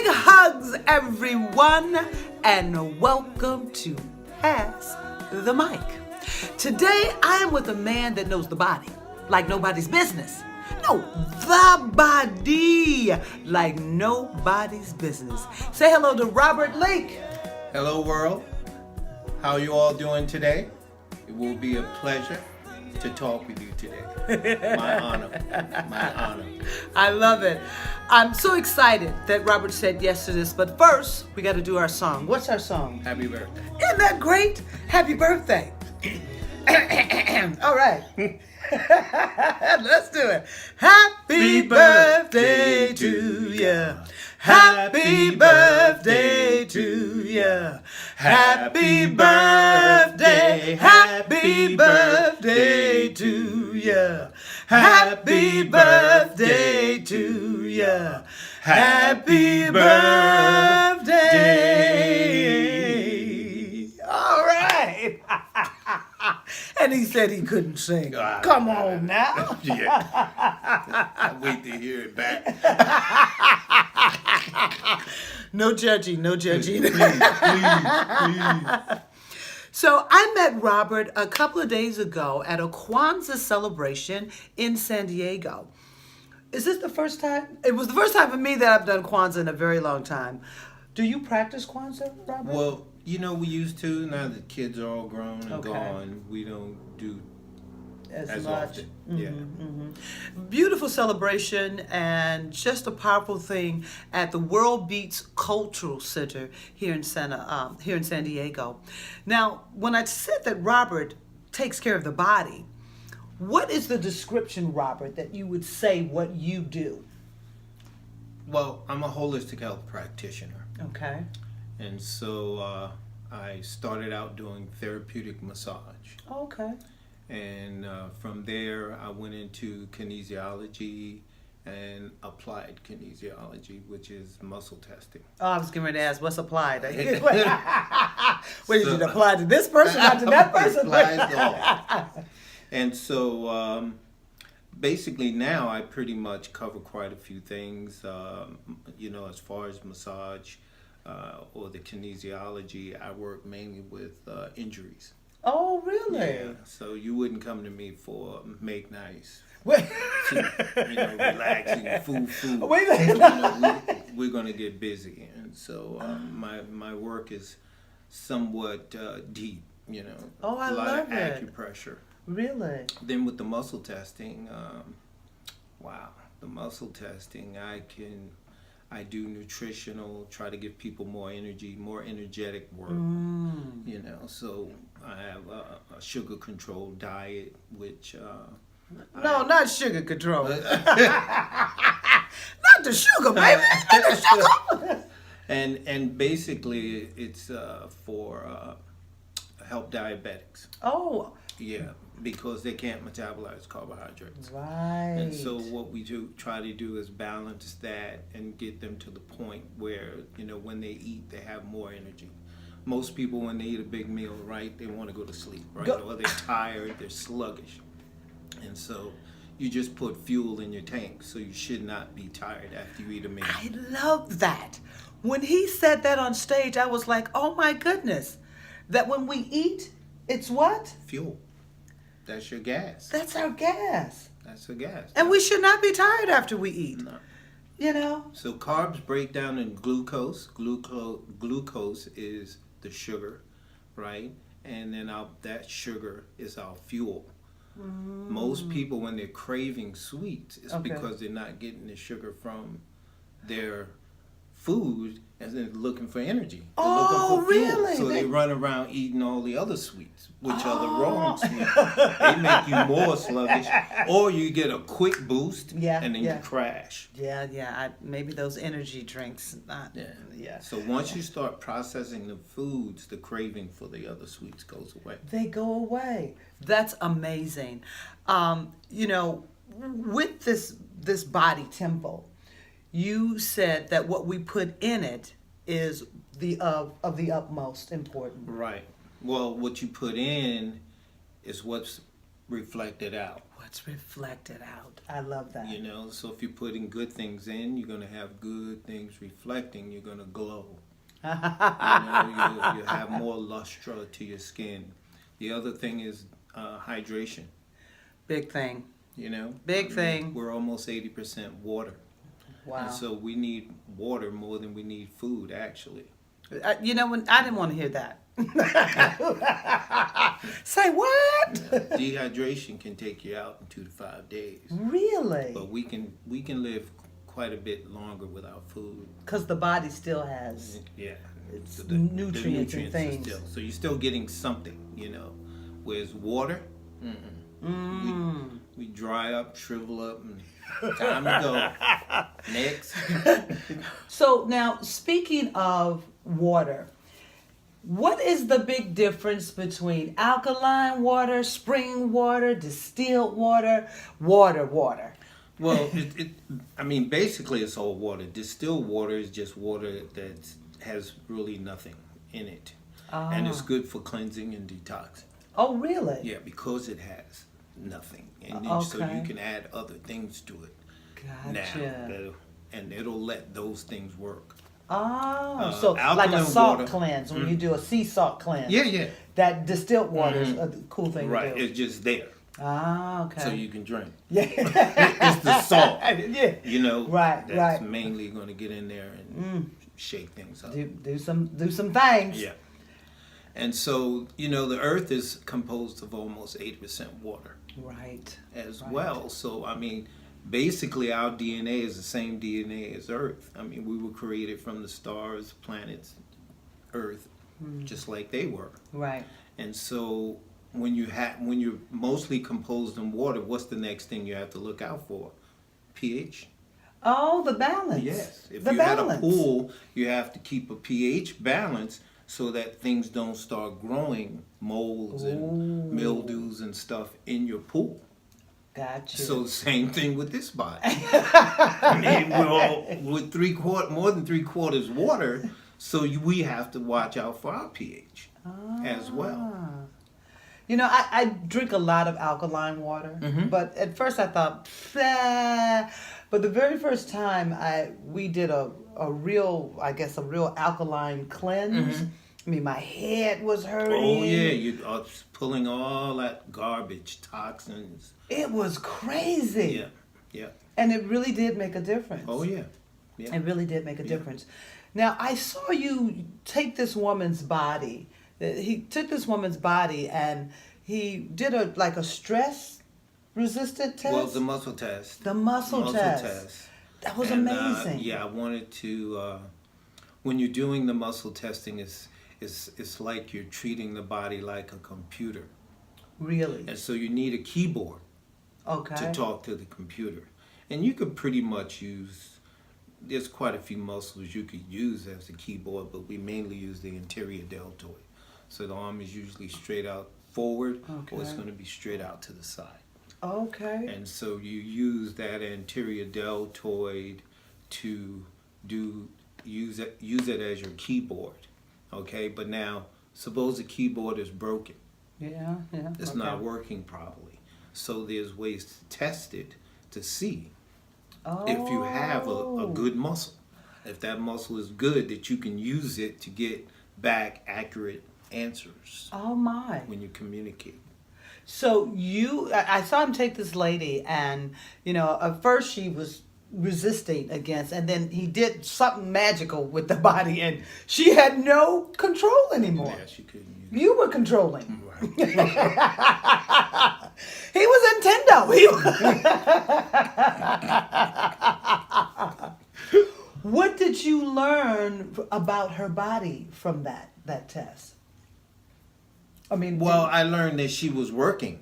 Big hugs, everyone, and welcome to Pass the Mic. Today, I am with a man that knows the body like nobody's business. No, the body like nobody's business. Say hello to Robert Lake. Hello, world. How are you all doing today? It will be a pleasure to talk with you today. My honor. My honor. I love it. I'm so excited that Robert said yes to this, but first, we got to do our song. What's our song? Happy birthday. Isn't that great? Happy birthday. All right. Let's do it. Happy birthday to you. Happy birthday to you. Happy birthday. Happy birthday to you. Happy birthday to you. Happy birthday. All right. And he said he couldn't sing. Come on now. Yeah. I wait to hear it back. No judging, no judging. Please. So I met Robert a couple of days ago at a Kwanzaa celebration in San Diego. Is this the first time? It was the first time for me that I've done Kwanzaa in a very long time. Do you practice Kwanzaa, Robert? Well, you know, we used to. Now that kids are all grown and Okay. gone, we don't do as much. often. Yeah. Beautiful celebration and just a powerful thing at the World Beats Cultural Center here in San Diego. Now, when I said that Robert takes care of the body, what is the description, Robert, that you would say what you do? Well, I'm a holistic health practitioner. Okay. And so I started out doing therapeutic massage. Okay. And from there, I went into kinesiology and applied kinesiology, which is muscle testing. Oh, I was getting ready to ask, what's applied? What did you apply to this person, not to that person? Applies to all. And so basically now I pretty much cover quite a few things, you know, as far as massage or the kinesiology. I work mainly with injuries. Oh, really? Yeah, so you wouldn't come to me for make nice, Wait. you know, relaxing, food. Wait a You minute. know, we're going to get busy. And so my work is somewhat deep, you know. Oh, I a lot love of it. acupressure. Really? Then with the muscle testing, the muscle testing, I do nutritional, try to give people more energy, more energetic work, you know. So I have a sugar controlled diet, which... No, not sugar control. Not the sugar, baby. Not the sugar. and basically it's for help diabetics. Oh. Yeah, because they can't metabolize carbohydrates. Right. And so what we try to do is balance that and get them to the point where, you know, when they eat, they have more energy. Most people, when they eat a big meal, right, they want to go to sleep, right? Or they're tired, they're sluggish. And so you just put fuel in your tank, so you should not be tired after you eat a meal. I love that. When he said that on stage, I was like, oh my goodness. That when we eat, it's what? Fuel. That's your gas. That's our gas. That's the gas. And we should not be tired after we eat. No. You know? So carbs break down in glucose. Glucose is the sugar, right? And then that sugar is our fuel. Most people, when they're craving sweets, it's because they're not getting the sugar from their food and then looking for energy. They're looking for fuel. Really? So they run around eating all the other sweets, which are the wrong sweets. They make you more sluggish, or you get a quick boost and then you crash. Yeah. Maybe those energy drinks. Yeah. So once you start processing the foods, the craving for the other sweets goes away. They go away. That's amazing. You know, with this body temple, you said that what we put in it is of the utmost importance. Right. Well, what you put in is what's reflected out. What's reflected out. I love that. You know, so if you're putting good things in, you're going to have good things reflecting. You're going to glow. You know, you have more luster to your skin. The other thing is hydration. Big thing. You know, Big thing. We're almost 80% water. Wow. And so we need water more than we need food, actually. You know, when I didn't want to hear that. Say what? Dehydration can take you out in 2 to 5 days. Really? But we can live quite a bit longer without food. Because the body still has Yeah. its So nutrients and are things. so you're still getting something, you know. Whereas water, we dry up, shrivel up, and time to go. Next. So now, speaking of water, what is the big difference between alkaline water, spring water, distilled water, water? Well, I mean, basically it's all water. Distilled water is just water that has really nothing in it. And it's good for cleansing and detoxing. Oh, really? Yeah, because it has nothing. And so you can add other things to it. Gotcha. And it'll let those things work. Oh, so like a alkaline salt water. cleanse, when you do a sea salt cleanse. Yeah. That distilled water is a cool thing Right, to do. it's just there. Ah, okay. So you can drink. Yeah. It's the salt. Yeah. You know, Right, that's right. mainly going to get in there and shake things up. Do some things. Yeah. And so, you know, the earth is composed of almost 80% water Right. as well. So, I mean, basically our DNA is the same DNA as Earth. I mean, we were created from the stars, planets, Earth, just like they were. Right. And so when you're mostly composed in water, what's the next thing you have to look out for? pH. Oh, the balance. Yes. If the you balance. had a pool, you have to keep a pH balance so that things don't start growing molds and mildews and stuff in your pool. Gotcha. So same thing with this body. I mean, we're all with more than 3/4 water, so we have to watch out for our pH as well. You know, I drink a lot of alkaline water, but at first I thought, but the very first time we did a real alkaline cleanse. I mean, my head was hurting. Oh yeah, you are pulling all that garbage, toxins. It was crazy. Yeah. And it really did make a difference. Oh yeah. It really did make a difference. Now, I saw you take this woman's body. He took this woman's body and he did a stress resistant test. Well, the muscle test. The muscle test. That was amazing. I wanted to. When you're doing the muscle testing, it's like you're treating the body like a computer. Really? And so you need a keyboard to talk to the computer. And you could pretty much there's quite a few muscles you could use as a keyboard, but we mainly use the anterior deltoid. So the arm is usually straight out forward, or it's going to be straight out to the side. Okay. And so you use that anterior deltoid to use it as your keyboard. Okay, but now suppose the keyboard is broken. Yeah. It's not working properly. So there's ways to test it to see if you have a good muscle. If that muscle is good, that you can use it to get back accurate answers. Oh my. When you communicate. So I saw him take this lady, and at first she was resisting against, and then he did something magical with the body, and she had no control anymore. Yeah, she couldn't use it. You were controlling. Right. He was Nintendo. What did you learn about her body from that test? I mean, well, I learned that she was working.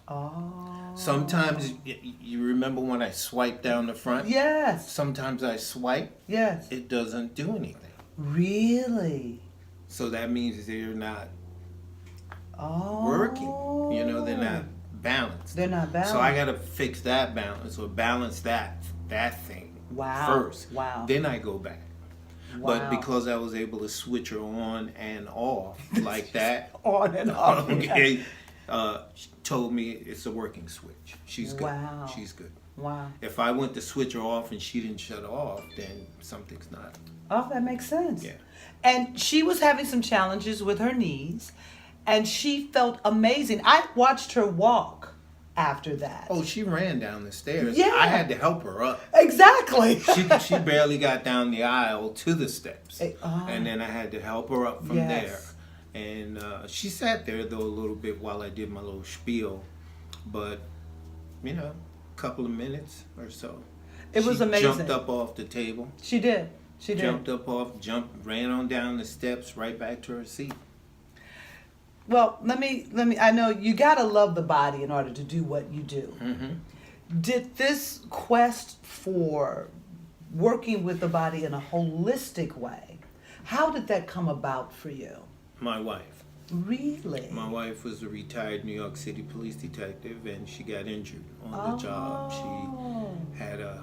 Oh. Sometimes, you remember when I swipe down the front? Yes. Sometimes I swipe. Yes. It doesn't do anything. Really? So that means they're not working. They're not balanced. They're not balanced. So I got to fix that balance or balance that thing first. Wow. Then I go back. Wow. But because I was able to switch her on and off like that. On and off. Okay. She told me it's a working switch. She's good. Wow. She's good. Wow. If I went to switch her off and she didn't shut off, then something's not. Oh, that makes sense. Yeah. And she was having some challenges with her knees, and she felt amazing. I watched her walk after that. Oh, she ran down the stairs. Yeah. I had to help her up. Exactly. She barely got down the aisle to the steps, Oh. and then I had to help her up from Yes. there. And she sat there though a little bit while I did my little spiel, but a couple of minutes or so. It was She amazing. jumped up off the table. She did. She did. Jumped up off, ran on down the steps, right back to her seat. Well, let me. I know you gotta love the body in order to do what you do. Mm-hmm. Did this quest for working with the body in a holistic way, how did that come about for you? My wife. Really? My wife was a retired New York City police detective, and she got injured on the job. She had a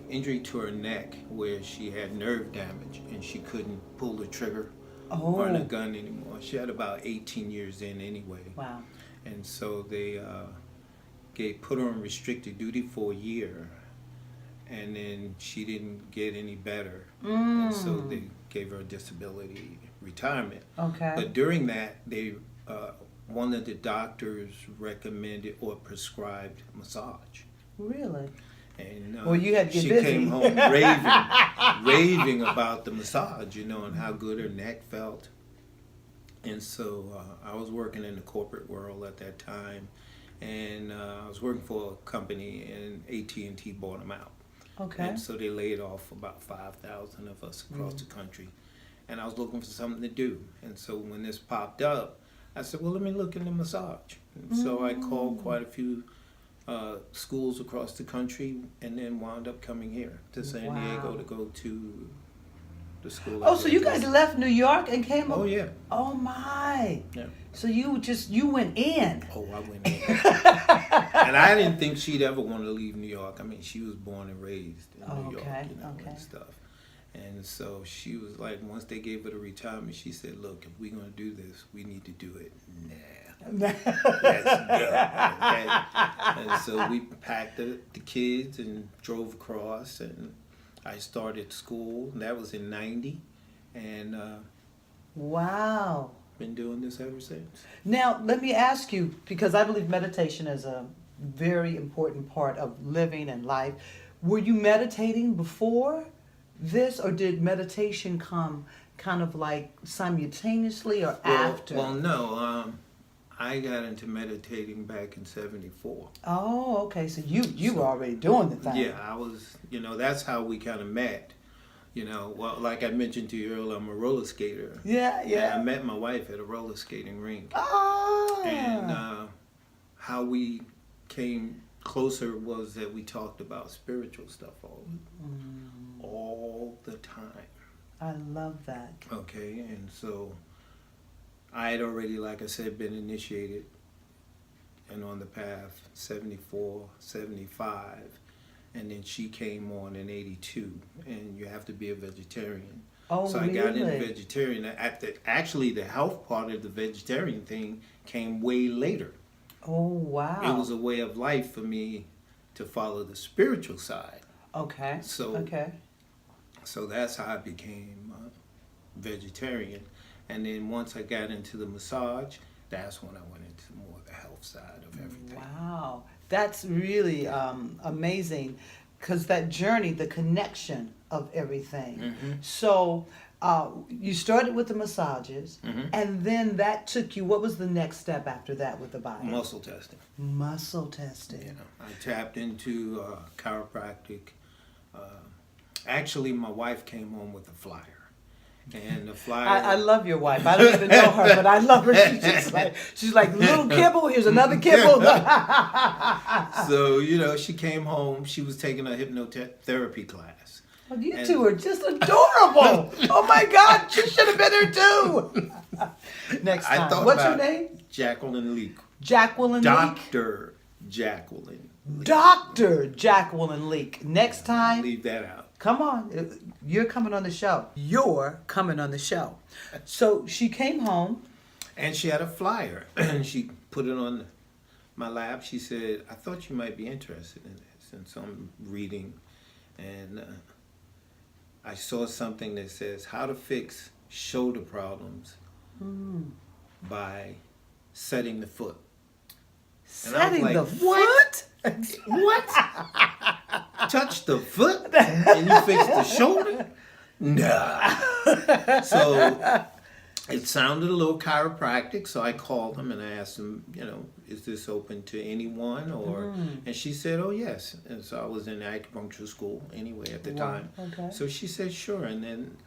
injury to her neck where she had nerve damage, and she couldn't pull the trigger on a gun anymore. She had about 18 years in anyway. Wow. And so they put her on restricted duty for a year, and then she didn't get any better. And so they gave her a disability retirement. Okay. But during that, one of the doctors recommended or prescribed massage. Really? And Well, you had to get she busy. came home raving about the massage, and how good her neck felt. And so I was working in the corporate world at that time, and I was working for a company, and AT&T bought them out. Okay. And so they laid off about 5,000 of us across the country. And I was looking for something to do. And so when this popped up, I said, well, let me look into massage. And so I called quite a few schools across the country, and then wound up coming here to San Diego to go to the school. Oh, so you guys left New York and came Oh, up? yeah. Oh, my. Yeah. So you went in. Oh, I went in. And I didn't think she'd ever want to leave New York. I mean, she was born and raised in New York, and stuff. And so she was like, once they gave her the retirement, she said, look, if we're going to do this, we need to do it now. Let's go. Okay? And so we packed the kids and drove across, and I started school. And that was in 90. And Wow. been doing this ever since. Now, let me ask you, because I believe meditation is a very important part of living and life. Were you meditating before this, or did meditation come kind of like simultaneously or after? Well, no. I got into meditating back in 74. Oh, okay. So you were already doing the thing. Yeah, I was, that's how we kind of met. Well, like I mentioned to you earlier, I'm a roller skater. Yeah, yeah. And I met my wife at a roller skating rink. Ah. And how we came closer was that we talked about spiritual stuff all the time. I love that. Okay, and so I had already, like I said, been initiated and on the path 74, 75, and then she came on in 82, and you have to be a vegetarian. Oh, so I got into really? vegetarian. Actually, the health part of the vegetarian thing came way later. Oh, wow. It was a way of life for me to follow the spiritual side. Okay. So, okay. So that's how I became vegetarian. And then once I got into the massage, that's when I went into more of the health side of everything. Wow. That's really amazing, because that journey, the connection of everything. Mm-hmm. So you started with the massages, and then that took you, what was the next step after that with the body? Muscle testing. Muscle testing. I tapped into chiropractic. Actually, my wife came home with a flyer. And the flyer... I love your wife. I don't even know her, but I love her. She's like little kibble, here's another kibble. So, she came home. She was taking a hypnotherapy class. Well, you two are just adorable. Oh, my God. You should have been here, too. Next time. What's your name? Jacqueline Leak. Jacqueline Leak? Dr. Jacqueline Leak. Dr. Jacqueline Leak. Next time. Leave that out. Come on. You're coming on the show. You're coming on the show. So she came home. And she had a flyer, and she put it on my lap. She said, "I thought you might be interested in this." And so I'm reading, and I saw something that says how to fix shoulder problems by setting the foot. And I was Setting like, the "What? foot? What? Touch the foot and you fix the shoulder? Nah." So it sounded a little chiropractic, so I called them and I asked them, is this open to anyone? And she said, "Oh, yes." And so I was in acupuncture school anyway at the time. Okay. So she said, "Sure." And then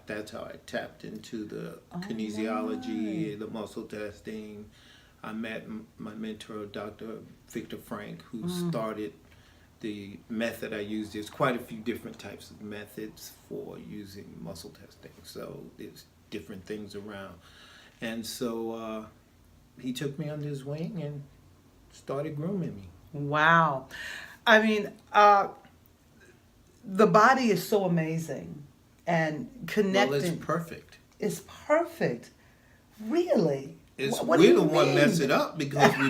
that's how I tapped into the kinesiology, the muscle testing. I met my mentor, Dr. Victor Frank, who started the method I use. There's quite a few different types of methods for using muscle testing. So there's different things around. And so he took me under his wing and started grooming me. Wow. I mean, the body is so amazing, and connecting. Well, it's perfect. It's perfect. Really? We're the one mess it up because we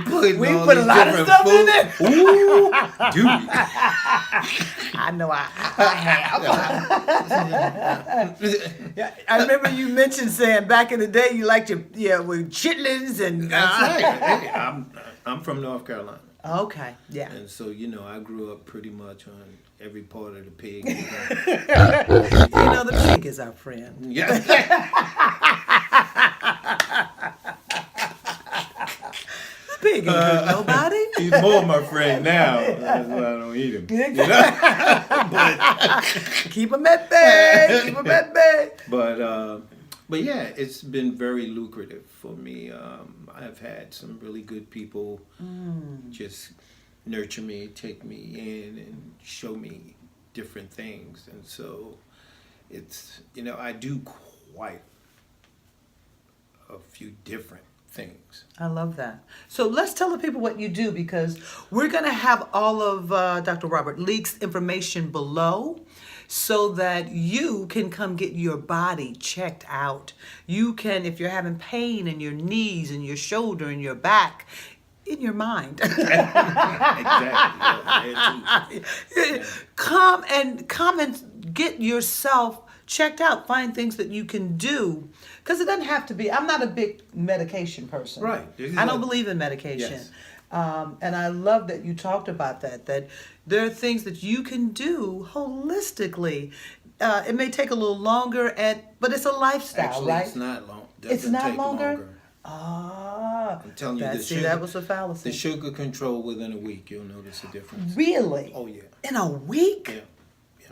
put We all put a these lot of different stuff in food. there. Ooh, dude. I know I have. Yeah, I remember you mentioned saying back in the day you liked with chitlins and. That's right. Hey, I'm from North Carolina. Okay. Yeah. And so, I grew up pretty much on every part of the pig. The pig is our friend. Yeah. The pig ain't hurt nobody. He's more my friend now. That's why I don't eat him. Keep him at bay. Keep him at bay. But yeah, it's been very lucrative for me. I've had some really good people just nurture me, take me in, and show me different things. And so it's, I do quite a few different things. I love that. So let's tell the people what you do, because we're going to have all of Dr. Robert Leake's information below so that you can come get your body checked out. You can, if you're having pain in your knees and your shoulder and your back, in your mind. Exactly. Come and get yourself checked out. Find things that you can do. Because it doesn't have to be, I'm not a big medication person. Right. I don't believe in medication. Yes. And I love that you talked about that there are things that you can do holistically. It may take a little longer, but it's a lifestyle, Actually, right? it's not long. It's not take longer? Ah. I'm telling you, that was a fallacy. The sugar control within a week, you'll notice a difference. Really? Oh, yeah. In a week? Yeah.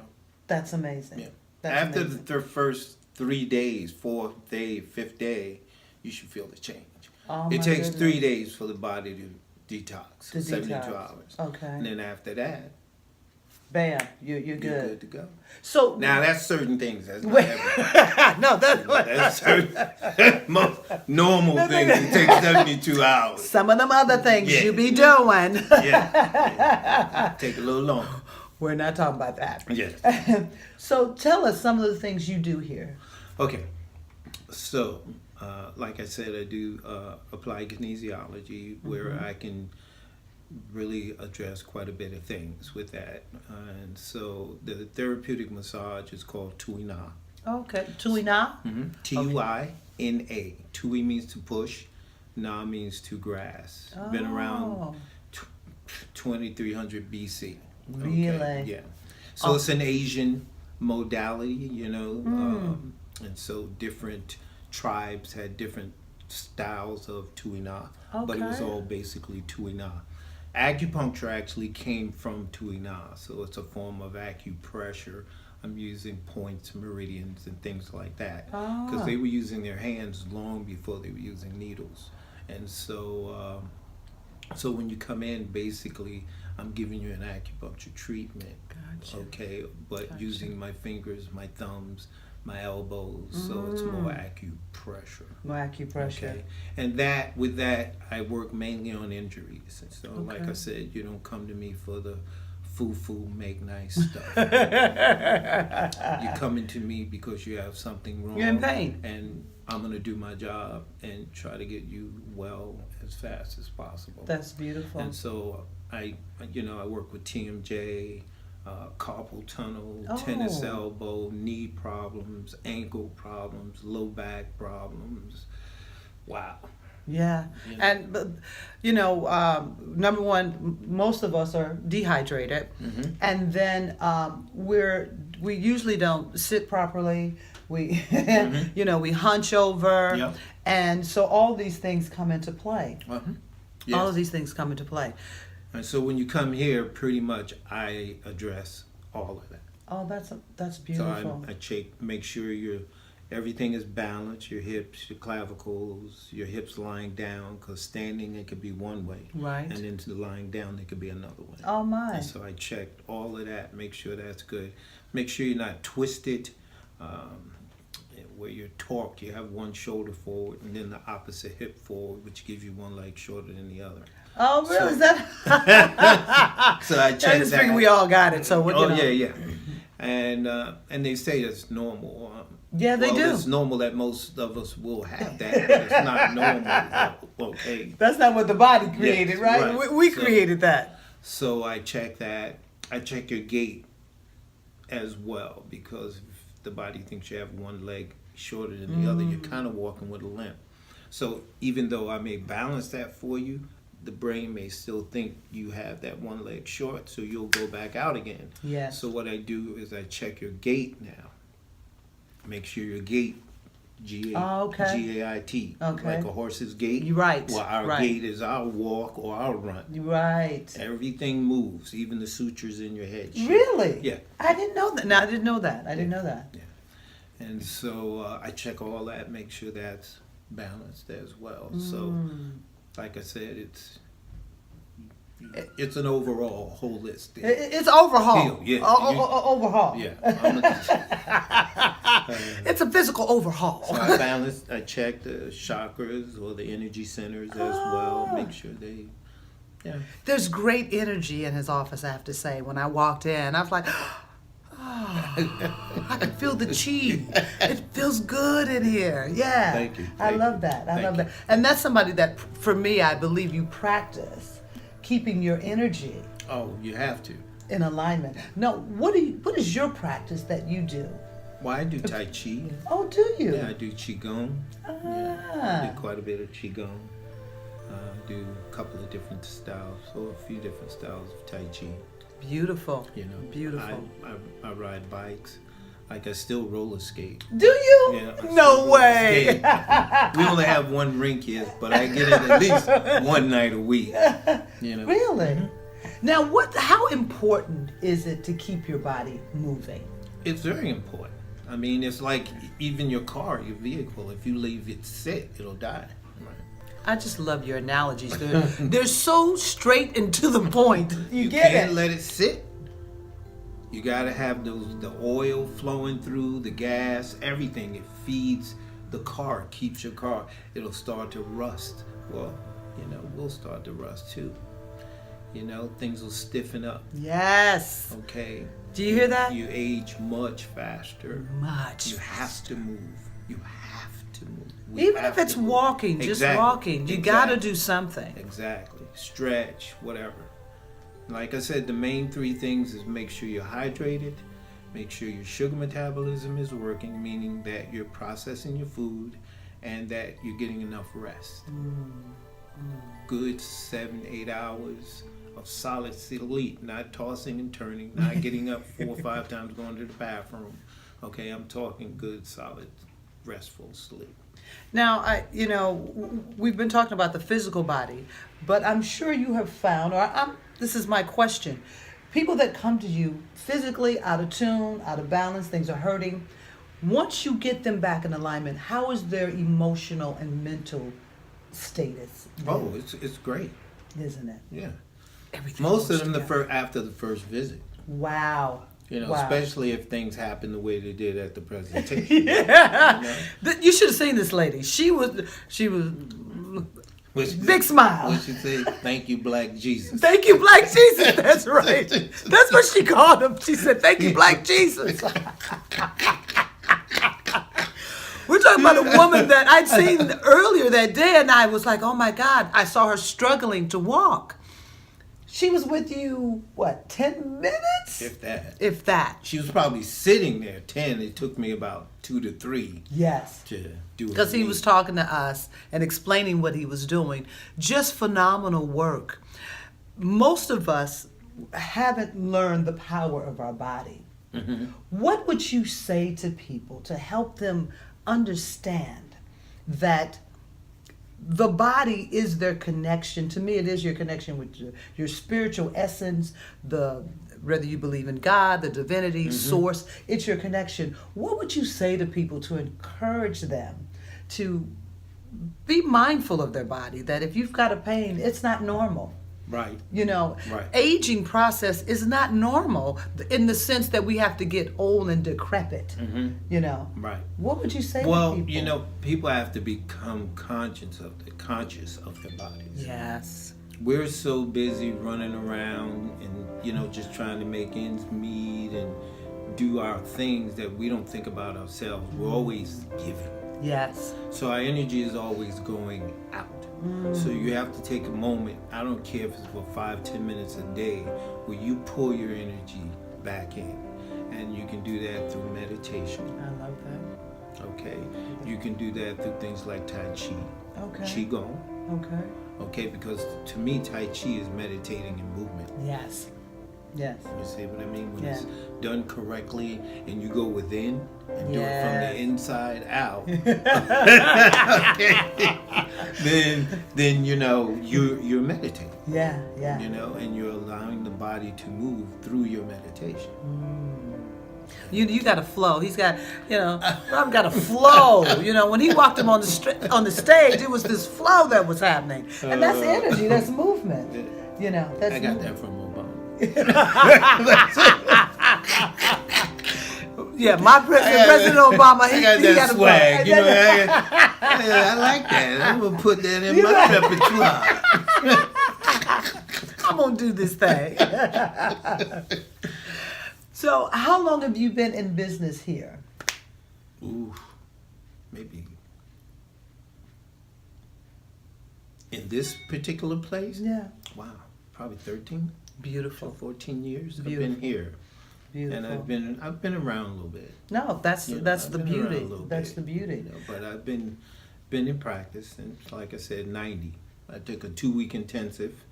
That's amazing. Yeah. That's After amazing. the first 3 days, fourth day, fifth day, you should feel the change. Oh, It my takes goodness. 3 days for the body to detox, To 72 detox. hours. Okay. And then after that, Bam, you're you're good. good to go. So Now, that's certain things. That's not Wait. everything. no, That's certain most normal things. It takes 72 hours. some of them other things Yeah. you be doing. Yeah. Take a little longer. We're not talking about that. Yes. So tell us some of the things you do here. Okay. So, like I said, I do applied kinesiology where I can really address quite a bit of things with that. And so the therapeutic massage is called Tuina. Okay. Tuina? Tuina. Tui means to push. Na means to grass. Been around 2300 BC. Really? Yeah. So it's an Asian modality, and so different tribes had different styles of Tuina, but it was Okay. all basically Tuina. Acupuncture actually came from Tuina, so it's a form of acupressure. I'm using points, meridians, and things like that because they were using their hands long before they were using needles. And so, so when you come in, basically, I'm giving you an acupuncture treatment. Gotcha. Okay, but using my fingers, my thumbs, my elbows, so it's more acupressure. More acupressure. Okay, and with that, I work mainly on injuries. And so, like I said, you don't come to me for the foo-foo, make nice stuff. You're coming to me because you have something wrong. You're in pain. And I'm going to do my job and try to get you well as fast as possible. That's beautiful. And so I work with TMJ, carpal tunnel, tennis elbow, knee problems, ankle problems, low back problems. Wow. Yeah. And, number one, most of us are dehydrated. Mm-hmm. And then we usually don't sit properly. We, we hunch over. Yep. And so all these things come into play. Yes. All of these things come into play. And so when you come here, pretty much I address all of that. Oh, that's beautiful. So I make sure everything is balanced, your hips, your clavicles, your hips lying down, because standing it could be one way. Right. And then to lying down it could be another way. Oh, my. And so I checked all of that, make sure that's good. Make sure you're not twisted, where you're torqued, you have one shoulder forward and then the opposite hip forward, which gives you one leg shorter than the other. Oh, really? So, Is that? So I checked I just figured we all got it. So yeah. And they say that's normal. Yeah, they do. It's normal that most of us will have that. But it's not normal. Okay. That's not what the body created, Yes, right? right. We created that. So I check that. I check your gait as well, because if the body thinks you have one leg shorter than the other, you're kind of walking with a limp. So even though I may balance that for you, the brain may still think you have that one leg short, so you'll go back out again. Yeah. So what I do is I check your gait now. Make sure your gait, G-A-I-T, Okay. like a horse's gait. You're right. Well, our right. gait is our walk or our run. You're right. Everything moves, even the sutures in your head. shift. Really? Yeah. I didn't know that. No, I didn't know that. I didn't know that. Yeah. And so I check all that, make sure that's balanced as well. So, like I said, it's an overall holistic. It's overhaul. Yeah. Overhaul. Yeah. It's a physical overhaul. So I balance. I check the chakras or the energy centers as well. Make sure they. Yeah. There's great energy in his office, I have to say. When I walked in, I was like, I can feel the chi. It feels good in here. Yeah. Thank you. I love that. I love that. And that's somebody that, for me, I believe you practice keeping your energy Oh, you have to. in alignment. Now, what is your practice that you do? Well, I do Tai Chi. Oh, do you? Yeah, I do Qigong. Yeah, I do quite a bit of Qigong. I do a couple of different styles, or a few different styles of Tai Chi. Beautiful. Beautiful. I ride bikes. Like, I still roller skate. Do you? Yeah, I No still way. roller skate. We only have one rink here, but I get it at least one night a week. Really? Now, how important is it to keep your body moving? It's very important. I mean, it's like even your car, your vehicle. If you leave it sit, it'll die. Right. I just love your analogies. They're so straight and to the point. You get can't it. let it sit. You gotta have the oil flowing through, the gas, everything. It feeds the car, keeps your car. It'll start to rust. Well, we'll start to rust too. Things will stiffen up. Yes. Okay. Do you hear that? You age much faster. Much. You have to move. You have to move. Even if it's walking, just walking, you gotta do something. Exactly. Stretch, whatever. Like I said, the main three things is make sure you're hydrated, make sure your sugar metabolism is working, meaning that you're processing your food and that you're getting enough rest. Good 7-8 hours of solid sleep, not tossing and turning, not getting up 4 or 5 times going to the bathroom. Okay, I'm talking good, solid, restful sleep. Now, we've been talking about the physical body, but I'm sure you have found, this is my question, people that come to you physically out of tune, out of balance, things are hurting, once you get them back in alignment, how is their emotional and mental status? Oh, it's great. Isn't it? Yeah. Everything Most of goes them together. after the first visit. Wow. Wow. Especially if things happen the way they did at the presentation. Yeah. You should have seen this lady. She was big smile. What she say? Thank you, Black Jesus. Thank you, Black Jesus. That's right. That's what she called him. She said, thank you, Black Jesus. We're talking about a woman that I'd seen earlier that day, and I was like, oh my God, I saw her struggling to walk. She was with you, what, 10 minutes? If that. If that. She was probably sitting there 10. It took me about 2 to 3 Yes. to do it. Because he was talking to us and explaining what he was doing. Just phenomenal work. Most of us haven't learned the power of our body. Mm-hmm. What would you say to people to help them understand that the body is their connection? To me, it is your connection with your spiritual essence, whether you believe in God, the divinity, source, it's your connection. What would you say to people to encourage them to be mindful of their body, that if you've got a pain, it's not normal? Right. Right. Aging process is not normal in the sense that we have to get old and decrepit. Right. What would you say Well, to people? people have to become conscious of their bodies. Yes. We're so busy running around and, just trying to make ends meet and do our things that we don't think about ourselves. We're always giving. Yes. So our energy is always going out. So you have to take a moment, I don't care if it's for 5-10 minutes a day, where you pull your energy back in. And you can do that through meditation. I love that. Okay? You can do that through things like Tai Chi. Okay. Qigong. Okay. Okay, because to me, Tai Chi is meditating and movement. Yes. Yes. You see what I mean? When Yeah. it's done correctly and you go within and do it Yes. from the inside out, then you're meditating. Yeah. Yeah. And you're allowing the body to move through your meditation. You got a flow. He's got, Rob got a flow. When he walked him on the stage, it was this flow that was happening, and that's energy. That's movement. That's I got that from Obama. Yeah, my President Obama. He got that a swag. flow. I like that. I'm gonna put that in my repertoire. I'm gonna do this thing. So, how long have you been in business here? Ooh, maybe in this particular place. Yeah. Wow, probably 13. Beautiful. 14 years. Beautiful. I've been here. Beautiful. And I've been around a little bit. No, that's I've the been around beauty. a little That's bit, the beauty. But I've been in practice, and like I said, 90. I took a 2-week intensive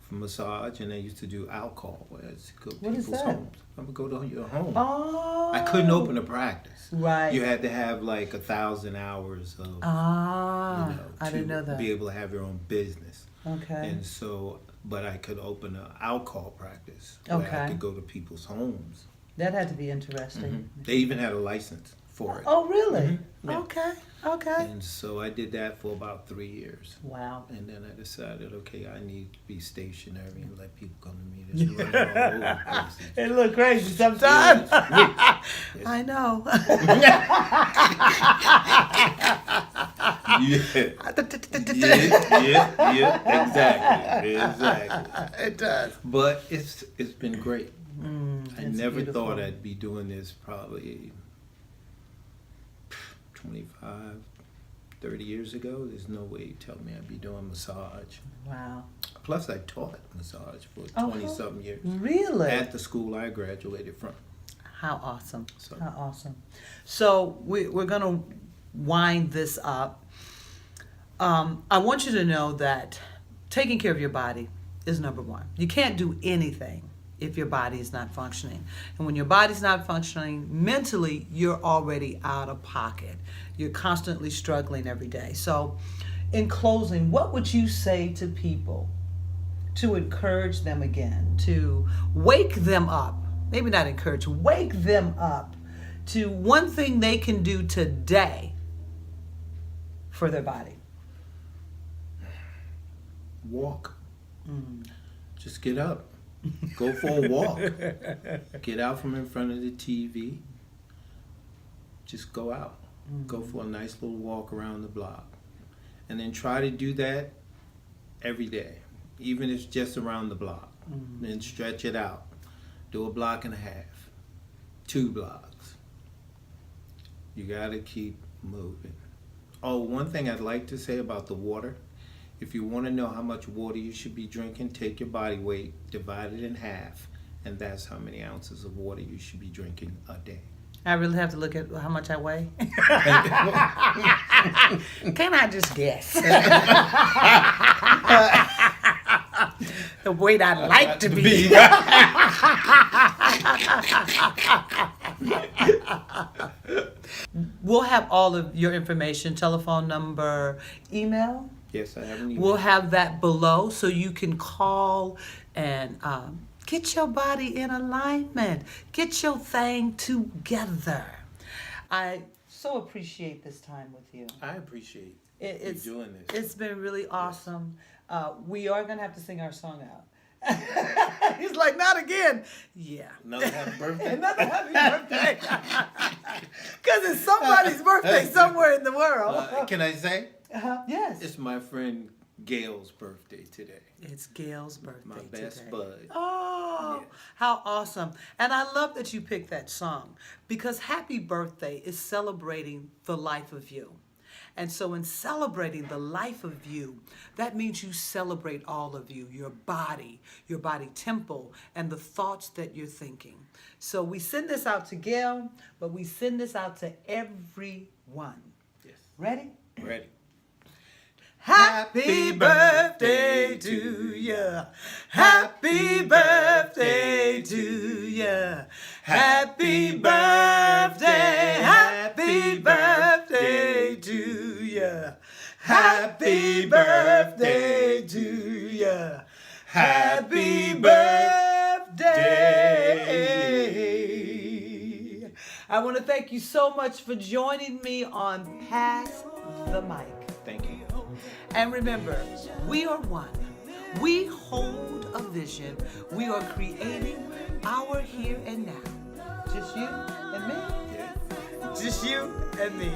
for massage, and I used to do alcohol. Where I used to go to What is people's that? homes. I would go to your home. Oh. I couldn't open a practice. Right. You had to have like 1,000 hours of, I didn't know to that. be able to have your own business. Okay. And so, but I could open an alcohol practice where I Okay. could go to people's homes. That had to be interesting. They even had a license for it. Oh, really? Yeah. Okay. Okay. And so I did that for about 3 years. Wow. And then I decided, okay, I need to be stationary and let people come to me. Just running all over the place. It look crazy sometimes. Yes. I know. Yeah, exactly. It does. But it's been great. I it's never beautiful. thought I'd be doing this probably 25, 30 years ago. There's no way you tell me I'd be doing massage. Wow. Plus, I taught massage for Oh, 20-something years Really? at the school I graduated from. How awesome. So- How awesome. So we're going to wind this up. I want you to know that taking care of your body is number one. You can't do anything if your body is not functioning. And when your body's not functioning, mentally, you're already out of pocket. You're constantly struggling every day. So in closing, what would you say to people to encourage them again, to wake them up? Maybe not encourage, wake them up to one thing they can do today for their body. Walk. Just get up. Go for a walk. Get out from in front of the TV. Just go out. Go for a nice little walk around the block. And then try to do that every day, even if it's just around the block. Then stretch it out. Do a block and a half, 2 blocks. You got to keep moving. Oh, one thing I'd like to say about the water. If you want to know how much water you should be drinking, take your body weight, divide it in half, and that's how many ounces of water you should be drinking a day. I really have to look at how much I weigh. Can I just guess? The weight I'd like to be. We'll have all of your information, telephone number, email. Yes, I have an email. We'll have that below so you can call and get your body in alignment. Get your thing together. I so appreciate this time with you. I appreciate It's you doing this. It's been really awesome. We are going to have to sing our song out. He's like, not again. Yeah. Another happy birthday. Another happy birthday. Because it's somebody's birthday somewhere in the world. Can I say? Yes. It's my friend Gail's birthday today. It's Gail's birthday My best today. bud. Oh, Yes. how awesome. And I love that you picked that song because happy birthday is celebrating the life of you. And so in celebrating the life of you, that means you celebrate all of you, your body temple, and the thoughts that you're thinking. So we send this out to Gail, but we send this out to everyone. Yes. Ready? Ready. Happy birthday to ya. Happy birthday to ya. Happy birthday. Happy birthday to ya. Happy birthday to ya. Happy birthday. I want to thank you so much for joining me on Pass the Mic. Thank you. And remember, we are one. We hold a vision. We are creating our here and now. Just you and me. Yeah. Just you and me.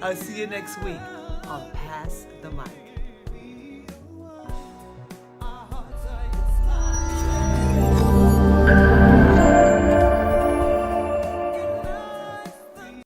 I'll see you next week on Pass the Mic.